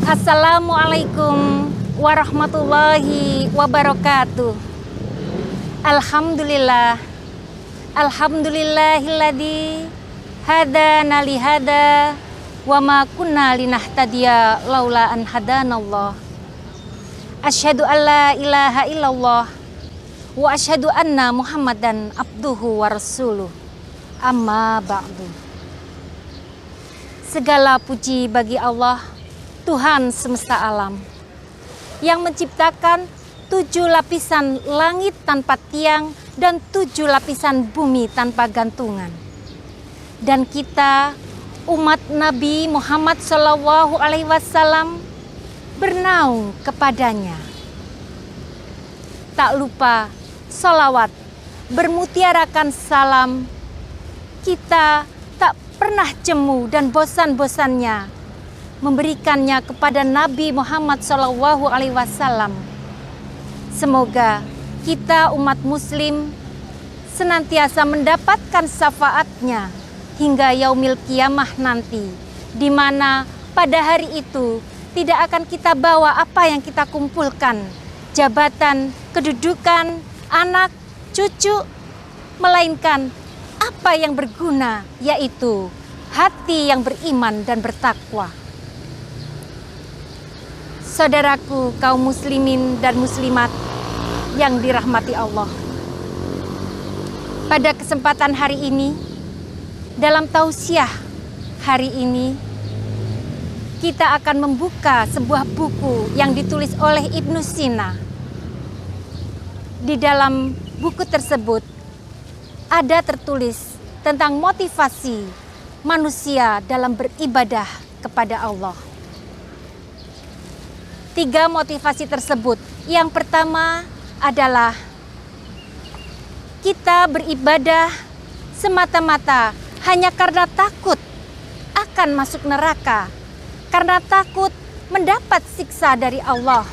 Assalamualaikum warahmatullahi wabarakatuh. Alhamdulillah. Alhamdulillahilladzi hadana li hada wa ma kunna linahtadiya laula an hadanallah. Asyhadu an la ilaha illallah wa asyhadu anna Muhammadan abduhu wa rasuluh. Amma ba'du. Segala puji bagi Allah, Tuhan semesta alam, yang menciptakan 7 lapisan langit tanpa tiang dan 7 lapisan bumi tanpa gantungan. Dan kita, umat Nabi Muhammad SAW, bernaung kepadanya. Tak lupa sholawat, bermutiarakan salam. Kita tak pernah jemu dan bosan-bosannya memberikannya kepada Nabi Muhammad SAW. Semoga kita umat muslim senantiasa mendapatkan syafaatnya hingga yaumil kiamah nanti, di mana pada hari itu tidak akan kita bawa apa yang kita kumpulkan, jabatan, kedudukan, anak, cucu, melainkan apa yang berguna, yaitu hati yang beriman dan bertakwa. Saudaraku kaum muslimin dan muslimat yang dirahmati Allah, pada kesempatan hari ini, dalam tausiah hari ini, kita akan membuka sebuah buku yang ditulis oleh Ibnu Sina. Di dalam buku tersebut ada tertulis tentang motivasi manusia dalam beribadah kepada Allah. 3 motivasi tersebut. Yang pertama adalah kita beribadah semata-mata hanya karena takut akan masuk neraka, karena takut mendapat siksa dari Allah.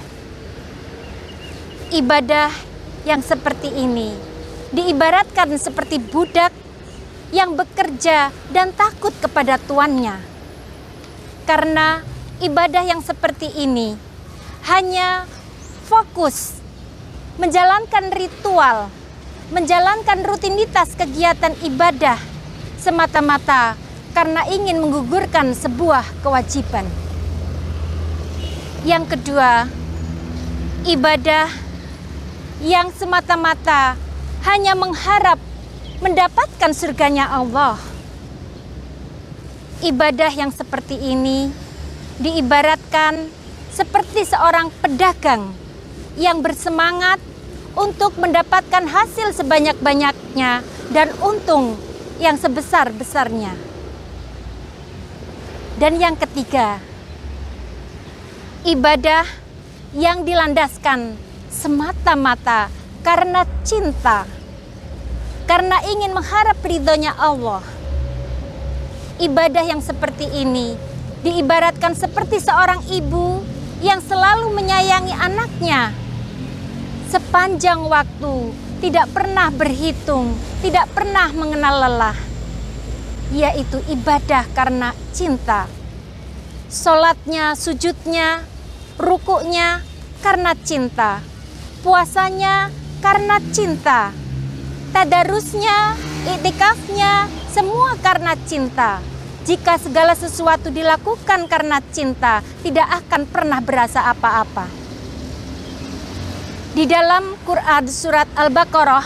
Ibadah yang seperti ini diibaratkan seperti budak yang bekerja dan takut kepada tuannya. Karena ibadah yang seperti ini hanya fokus menjalankan ritual, menjalankan rutinitas kegiatan ibadah semata-mata karena ingin menggugurkan sebuah kewajiban. Yang kedua, ibadah yang semata-mata hanya mengharap mendapatkan surganya Allah. Ibadah yang seperti ini diibaratkan seperti seorang pedagang yang bersemangat untuk mendapatkan hasil sebanyak-banyaknya dan untung yang sebesar-besarnya. Dan yang ketiga, ibadah yang dilandaskan semata-mata karena cinta, karena ingin mengharap ridhonya Allah. Ibadah yang seperti ini diibaratkan seperti seorang ibu yang selalu menyayangi anaknya sepanjang waktu, tidak pernah berhitung, tidak pernah mengenal lelah, yaitu ibadah karena cinta. Sholatnya, sujudnya, rukuknya karena cinta, puasanya karena cinta, tadarusnya, iktikafnya, semua karena cinta. Jika segala sesuatu dilakukan karena cinta, tidak akan pernah berasa apa-apa. Di dalam Quran surat Al-Baqarah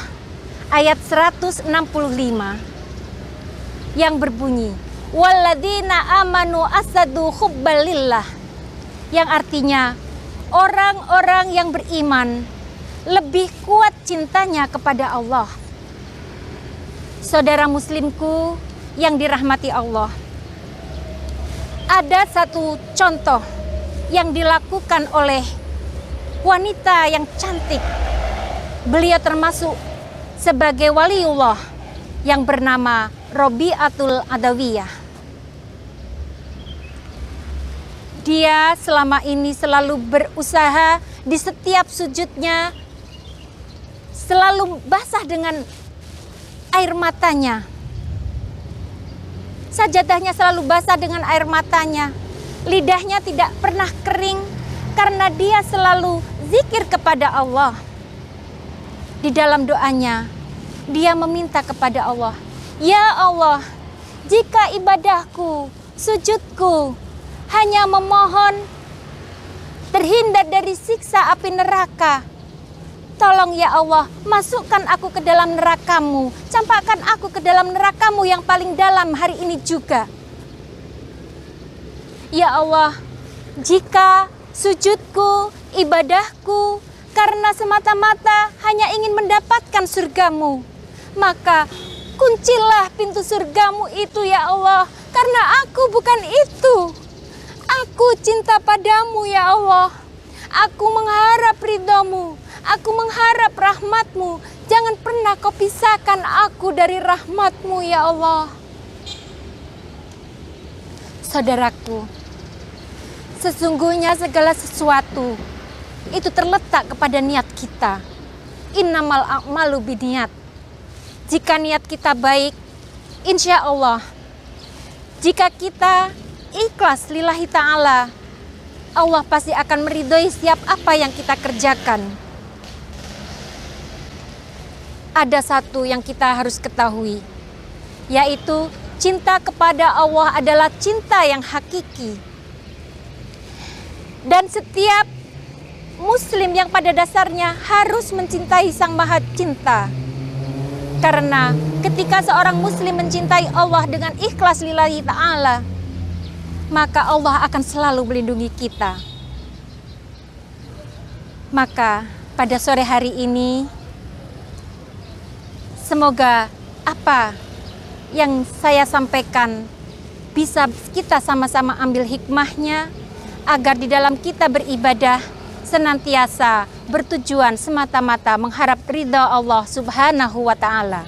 ayat 165 yang berbunyi, "Walladzina amanu asadu hubbalillah", yang artinya orang-orang yang beriman lebih kuat cintanya kepada Allah. Saudara muslimku yang dirahmati Allah, ada satu contoh yang dilakukan oleh wanita yang cantik. Beliau termasuk sebagai waliullah yang bernama Robi'atul Adawiyah. Dia selama ini selalu berusaha di setiap sujudnya selalu basah dengan air matanya. Sajadahnya selalu basah dengan air matanya. Lidahnya tidak pernah kering karena dia selalu zikir kepada Allah. Di dalam doanya, dia meminta kepada Allah, "Ya Allah, jika ibadahku, sujudku hanya memohon terhindar dari siksa api neraka, tolong ya Allah, masukkan aku ke dalam nerakamu, campakkan aku ke dalam nerakamu yang paling dalam hari ini juga. Ya Allah, jika sujudku, ibadahku karena semata-mata hanya ingin mendapatkan surgamu, maka kuncilah pintu surgamu itu ya Allah, karena aku bukan itu. Aku cinta padamu ya Allah. Aku mengharap ridhamu. Aku mengharap rahmatmu. Jangan pernah kau pisahkan aku dari rahmatmu ya Allah." Saudaraku, sesungguhnya segala sesuatu itu terletak kepada niat kita. Innamal a'malu binniyat. Jika niat kita baik, insya Allah, jika kita ikhlas lillahi ta'ala, Allah pasti akan meridhoi setiap apa yang kita kerjakan. Ada satu yang kita harus ketahui, yaitu cinta kepada Allah adalah cinta yang hakiki. Dan setiap muslim yang pada dasarnya harus mencintai Sang Maha Cinta. Karena ketika seorang muslim mencintai Allah dengan ikhlas lillahi ta'ala, maka Allah akan selalu melindungi kita. Maka pada sore hari ini, semoga apa yang saya sampaikan bisa kita sama-sama ambil hikmahnya, agar di dalam kita beribadah senantiasa bertujuan semata-mata mengharap ridha Allah Subhanahu wa ta'ala.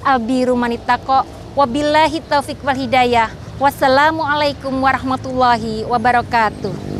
Albiru manittaqo, wabillahi taufiq wal hidayah. Wassalamualaikum warahmatullahi wabarakatuh.